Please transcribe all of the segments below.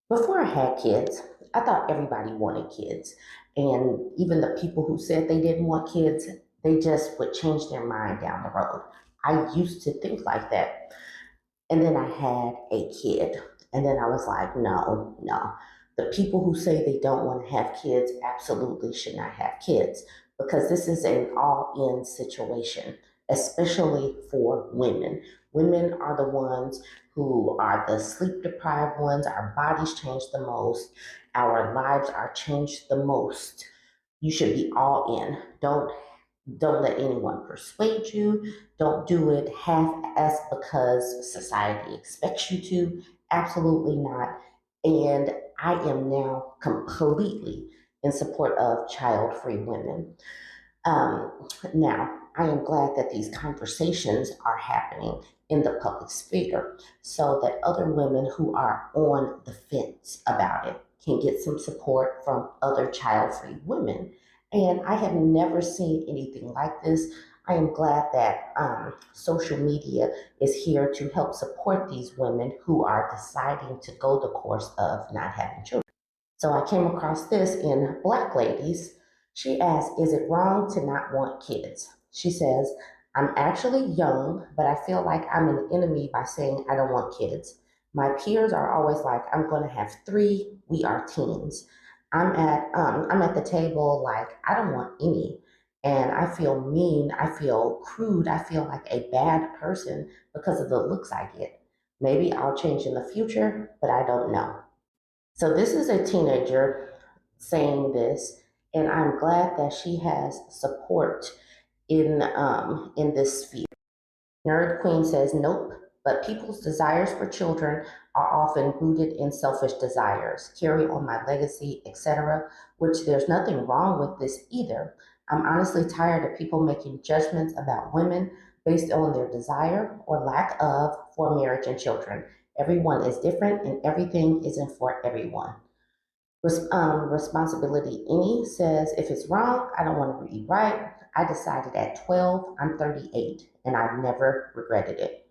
Before I had kids, I thought everybody wanted kids. And even the people who said they didn't want kids, they just would change their mind down the road. I used to think like that. And then I had a kid. And then I was like, no, no. The people who say they don't want to have kids absolutely should not have kids because this is an all in situation, especially for women. Women are the ones who are the sleep deprived ones. Our bodies change the most, our lives are changed the most. You should be all in. Don't let anyone persuade you. Don't do it half-assed because society expects you to. Absolutely not. And I am now completely in support of child-free women. Now, I am glad that these conversations are happening in the public sphere so that other women who are on the fence about it can get some support from other child free women. And I have never seen anything like this. I am glad that social media is here to help support these women who are deciding to go the course of not having children. So I came across this in Black Ladies. She asked, is it wrong to not want kids? She says, I'm actually young, but I feel like I'm an enemy by saying I don't want kids. My peers are always like, I'm going to have three. We are teens. I'm at the table like I don't want any, and I feel mean. I feel crude. I feel like a bad person because of the looks I get. Maybe I'll change in the future, but I don't know. So this is a teenager saying this, and I'm glad that she has support in this sphere. Nerd Queen says nope, but people's desires for children are often rooted in selfish desires, carry on my legacy, etc., which there's nothing wrong with this either. I'm honestly tired of people making judgments about women based on their desire or lack of for marriage and children. Everyone is different and everything isn't for everyone. Responsibility Any says, if it's wrong, I don't want to be right. I decided at 12, I'm 38, and I've never regretted it.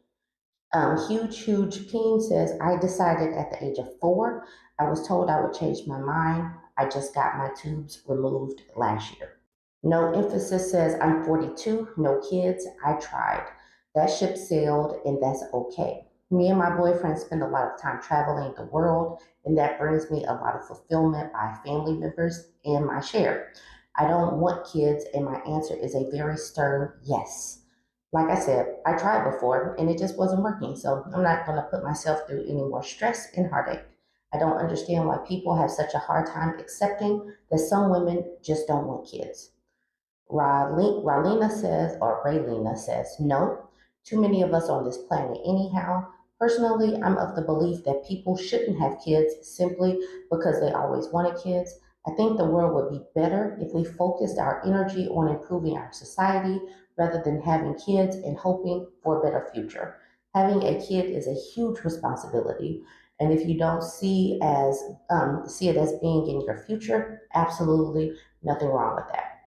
Huge King says, I decided at the age of 4. I was told I would change my mind. I just got my tubes removed last year. No Emphasis says, I'm 42, no kids. I tried. That ship sailed, and that's okay. Me and my boyfriend spend a lot of time traveling the world, and that brings me a lot of fulfillment by family members and my share. I don't want kids, and my answer is a very stern yes. Like I said, I tried before and it just wasn't working, so I'm not going to put myself through any more stress and heartache. I don't understand why people have such a hard time accepting that some women just don't want kids. Ralina says, or Raylina says, no, too many of us on this planet anyhow. Personally, I'm of the belief that people shouldn't have kids simply because they always wanted kids. I think the world would be better if we focused our energy on improving our society rather than having kids and hoping for a better future. Having a kid is a huge responsibility, and if you don't see it as being in your future, absolutely nothing wrong with that.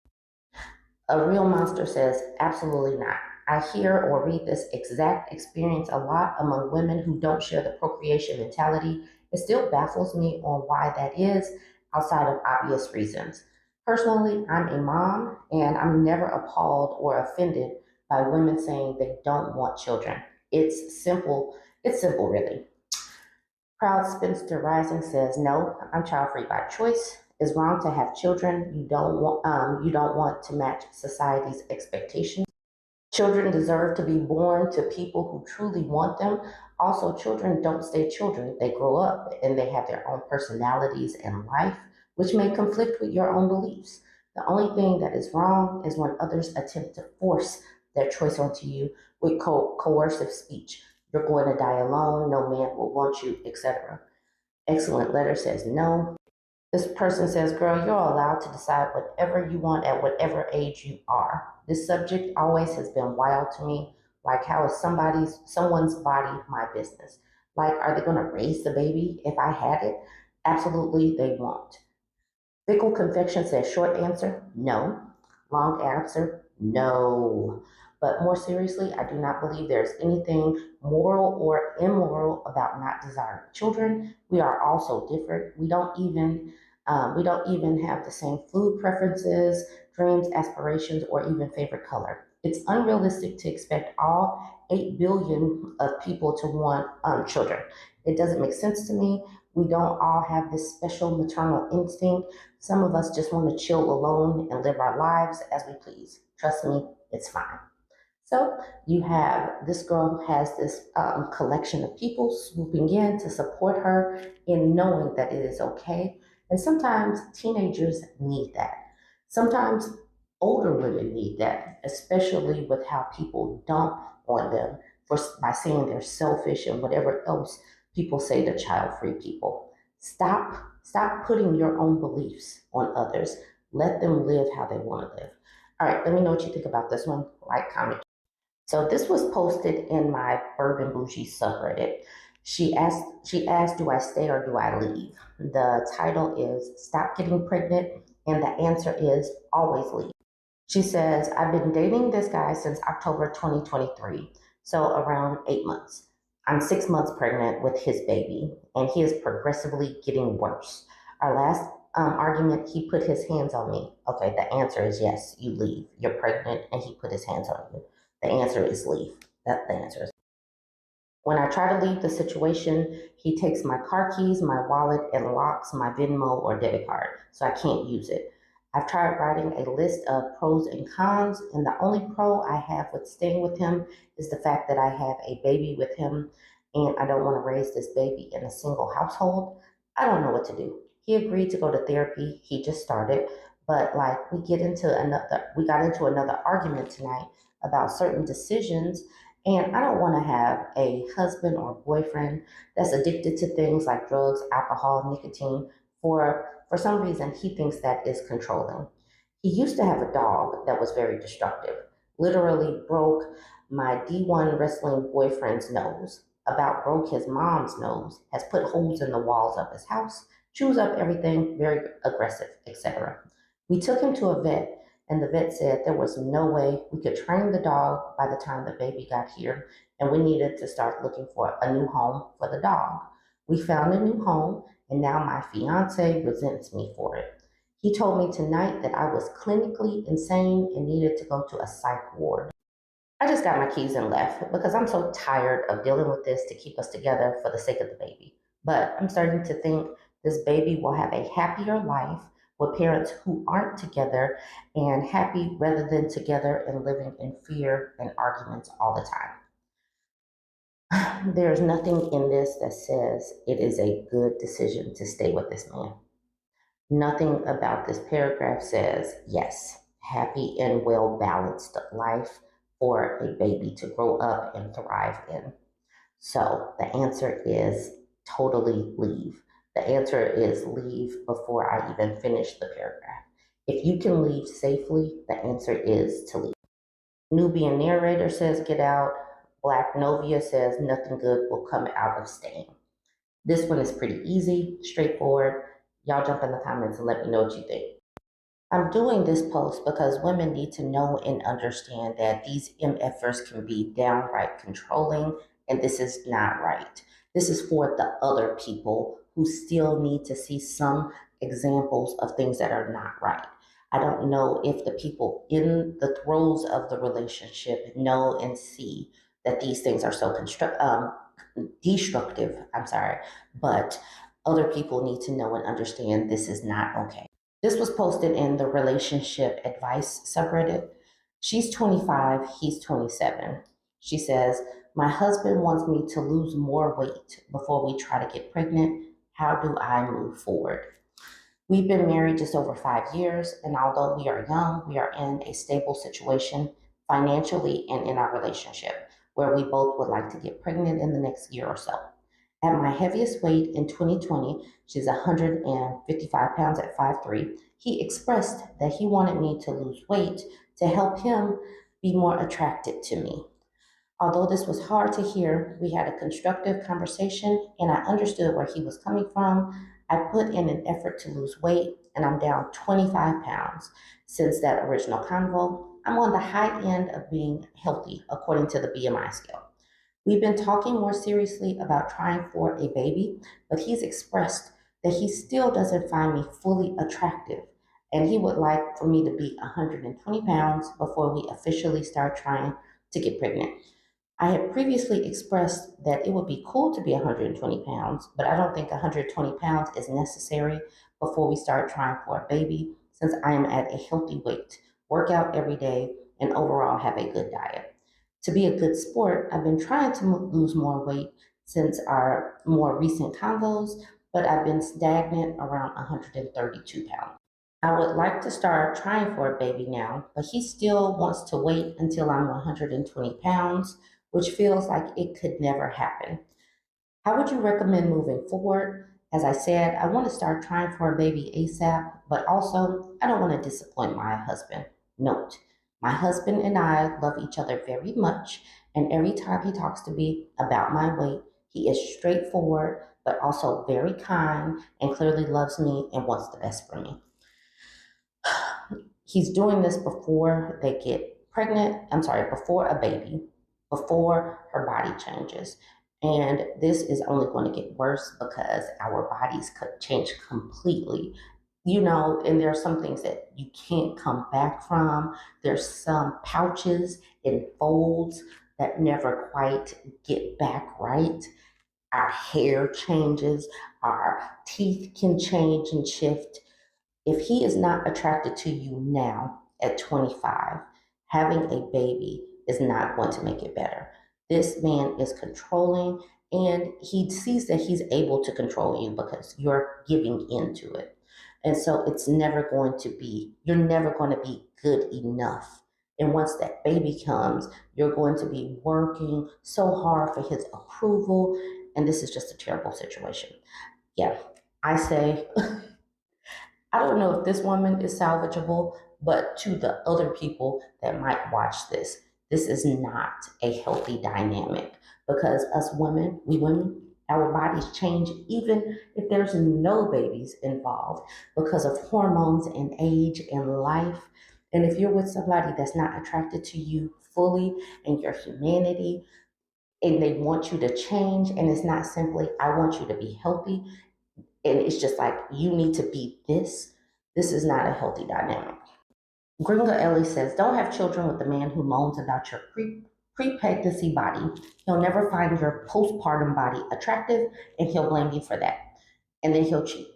A real monster says, absolutely not. I hear or read this exact experience a lot among women who don't share the procreation mentality. It still baffles me on why that is, outside of obvious reasons. Personally, I'm a mom and I'm never appalled or offended by women saying they don't want children. It's simple, really. Proud Spinster Rising says, no, I'm child free by choice. It's wrong to have children. You don't want to match society's expectations. Children deserve to be born to people who truly want them. Also, children don't stay children. They grow up and they have their own personalities and life, which may conflict with your own beliefs. The only thing that is wrong is when others attempt to force their choice onto you with coercive speech. You're going to die alone. No man will want you, etc. Excellent Letter says no. This person says, girl, you're allowed to decide whatever you want at whatever age you are. This subject always has been wild to me. Like, how is someone's body my business? Like, are they going to raise the baby if I had it? Absolutely, they won't. Fickle Confection says, short answer, no. Long answer, no. But more seriously, I do not believe there's anything moral or immoral about not desiring children. We are all so different. We don't even have the same food preferences, dreams, aspirations, or even favorite color. It's unrealistic to expect all 8 billion of people to want children. It doesn't make sense to me. We don't all have this special maternal instinct. Some of us just want to chill alone and live our lives as we please. Trust me, it's fine. So you have this girl has this collection of people swooping in to support her in knowing that it is okay. And sometimes teenagers need that. Sometimes older women need that, especially with how people dump on them by saying they're selfish and whatever else people say to child-free people. Stop putting your own beliefs on others. Let them live how they want to live. All right, let me know what you think about this one. Like, comment. So this was posted in my BurbNBougie subreddit. She asked, do I stay or do I leave? The title is Stop Getting Pregnant, and the answer is always leave. She says, I've been dating this guy since October 2023, so around 8 months. I'm 6 months pregnant with his baby, and he is progressively getting worse. Our last argument, he put his hands on me. Okay, the answer is yes, you leave. You're pregnant, and he put his hands on you. The answer is leave. The answer is. When I try to leave the situation, he takes my car keys, my wallet, and locks my Venmo or debit card, so I can't use it. I've tried writing a list of pros and cons, and the only pro I have with staying with him is the fact that I have a baby with him, and I don't want to raise this baby in a single household. I don't know what to do. He agreed to go to therapy. He just started, but like we got into another argument tonight about certain decisions, and I don't want to have a husband or boyfriend that's addicted to things like drugs, alcohol, nicotine. For some reason, he thinks that is controlling. He used to have a dog that was very destructive. Literally broke my D1 wrestling boyfriend's nose. About broke his mom's nose. Has put holes in the walls of his house. Chews up everything. Very aggressive, etc. We took him to a vet, and the vet said there was no way we could train the dog by the time the baby got here, and we needed to start looking for a new home for the dog. We found a new home, and now my fiance resents me for it. He told me tonight that I was clinically insane and needed to go to a psych ward. I just got my keys and left because I'm so tired of dealing with this to keep us together for the sake of the baby. But I'm starting to think this baby will have a happier life with parents who aren't together and happy rather than together and living in fear and arguments all the time. There's nothing in this that says it is a good decision to stay with this man. Nothing about this paragraph says, yes, happy and well balanced life for a baby to grow up and thrive in. So the answer is totally leave. The answer is leave before I even finish the paragraph. If you can leave safely, the answer is to leave. Nubian narrator says get out. Black Novia says nothing good will come out of staying. This one is pretty easy, straightforward. Y'all jump in the comments and let me know what you think. I'm doing this post because women need to know and understand that these MFers can be downright controlling, and this is not right. This is for the other people who still need to see some examples of things that are not right. I don't know if the people in the throes of the relationship know and see that these things are so destructive. I'm sorry, but other people need to know and understand this is not okay. This was posted in the relationship advice subreddit. She's 25, he's 27. She says, my husband wants me to lose more weight before we try to get pregnant. How do I move forward? We've been married just over 5 years, and although we are young, we are in a stable situation financially and in our relationship where we both would like to get pregnant in the next year or so. At my heaviest weight in 2020, she's 155 pounds at 5'3", he expressed that he wanted me to lose weight to help him be more attracted to me. Although this was hard to hear, we had a constructive conversation and I understood where he was coming from. I put in an effort to lose weight and I'm down 25 pounds since that original convo. I'm on the high end of being healthy according to the BMI scale. We've been talking more seriously about trying for a baby, but he's expressed that he still doesn't find me fully attractive, and he would like for me to be 120 pounds before we officially start trying to get pregnant. I had previously expressed that it would be cool to be 120 pounds, but I don't think 120 pounds is necessary before we start trying for a baby since I am at a healthy weight, work out every day, and overall have a good diet. To be a good sport, I've been trying to lose more weight since our more recent convos, but I've been stagnant around 132 pounds. I would like to start trying for a baby now, but he still wants to wait until I'm 120 pounds, which feels like it could never happen. How would you recommend moving forward? As I said, I want to start trying for a baby ASAP, but also I don't want to disappoint my husband. Note, my husband and I love each other very much, and every time he talks to me about my weight, he is straightforward, but also very kind and clearly loves me and wants the best for me. He's doing this before they get pregnant. I'm sorry, before a baby, before her body changes. And this is only going to get worse because our bodies could change completely. And there are some things that you can't come back from. There's some pouches and folds that never quite get back right. Our hair changes, our teeth can change and shift. If he is not attracted to you now at 25, having a baby is not going to make it better. This man is controlling and he sees that he's able to control you because you're giving into it. And so you're never going to be good enough. And once that baby comes, you're going to be working so hard for his approval. And this is just a terrible situation. Yeah, I say I don't know if this woman is salvageable, but to the other people that might watch this, this is not a healthy dynamic because we women, our bodies change even if there's no babies involved because of hormones and age and life. And if you're with somebody that's not attracted to you fully and your humanity, and they want you to change, and it's not simply, I want you to be healthy, and it's just like you need to be this. This is not a healthy dynamic. Gringa Ellie says, don't have children with the man who moans about your pre-pregnancy body. He'll never find your postpartum body attractive, and he'll blame you for that. And then he'll cheat.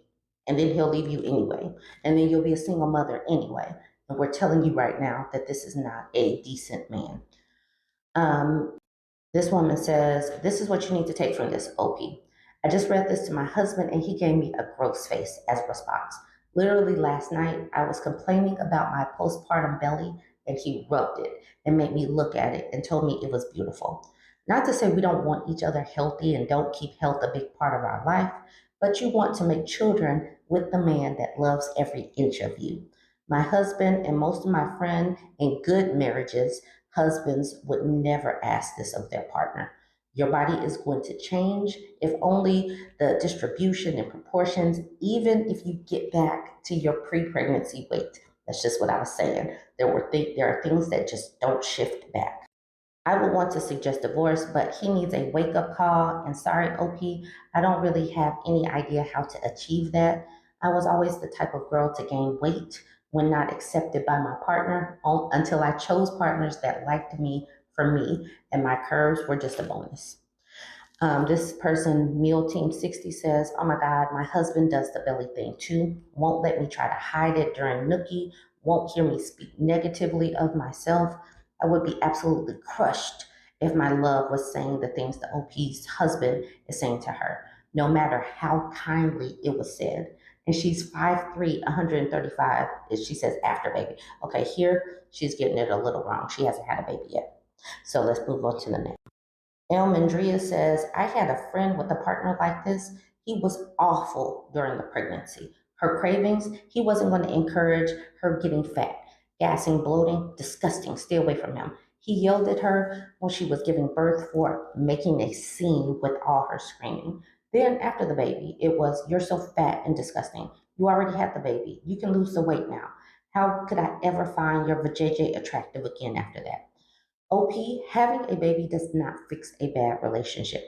And then he'll leave you anyway. And then you'll be a single mother anyway. And we're telling you right now that this is not a decent man. This woman says, this is what you need to take from this, OP. I just read this to my husband and he gave me a gross face as a response. Literally last night, I was complaining about my postpartum belly and he rubbed it and made me look at it and told me it was beautiful. Not to say we don't want each other healthy and don't keep health a big part of our life, but you want to make children with the man that loves every inch of you. My husband and most of my friends in good marriages, husbands would never ask this of their partner. Your body is going to change, if only the distribution and proportions, even if you get back to your pre pregnancy weight. That's just what I was saying. There are things that just don't shift back. I would want to suggest divorce, but he needs a wake up call. And sorry, OP, I don't really have any idea how to achieve that. I was always the type of girl to gain weight when not accepted by my partner until I chose partners that liked me for me, and my curves were just a bonus. This person, Meal Team 60, says, oh my God, my husband does the belly thing too. Won't let me try to hide it during Nookie. Won't hear me speak negatively of myself. I would be absolutely crushed if my love was saying the things the OP's husband is saying to her, no matter how kindly it was said. And she's 5'3", 135, as she says, after baby. Okay, here she's getting it a little wrong. She hasn't had a baby yet. So let's move on to the next. El Mandria says, I had a friend with a partner like this. He was awful during the pregnancy. Her cravings, he wasn't going to encourage her getting fat, gassing, bloating, disgusting. Stay away from him. He yelled at her when she was giving birth for making a scene with all her screaming. Then after the baby, it was, you're so fat and disgusting. You already had the baby. You can lose the weight now. How could I ever find your vajayjay attractive again after that? OP, having a baby does not fix a bad relationship.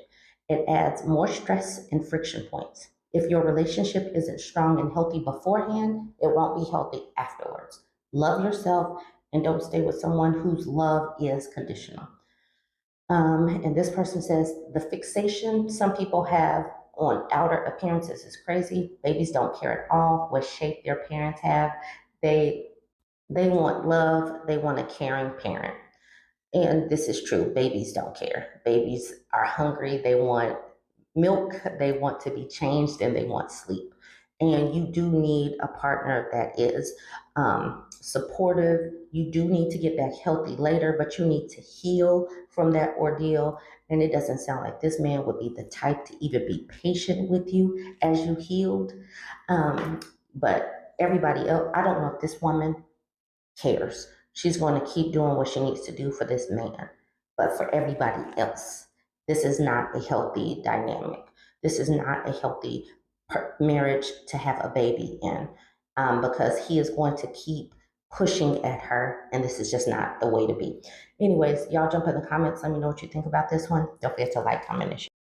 It adds more stress and friction points. If your relationship isn't strong and healthy beforehand, it won't be healthy afterwards. Love yourself and don't stay with someone whose love is conditional. And this person says the fixation some people have on outer appearances is crazy. Babies don't care at all what shape their parents have. They they want love. They want a caring parent. And this is true. Babies don't care. Babies are hungry. They want milk. They want to be changed and they want sleep. And you do need a partner that is supportive. You do need to get back healthy later, but you need to heal from that ordeal. And it doesn't sound like this man would be the type to even be patient with you as you healed. Um, but everybody else, I don't know if this woman cares. She's going to keep doing what she needs to do for this man. But for everybody else, this is not a healthy dynamic. This is not a healthy marriage to have a baby in, because he is going to keep pushing at her, and this is just not the way to be. Anyways, y'all jump in the comments. Let me know what you think about this one. Don't forget to like, comment, and share.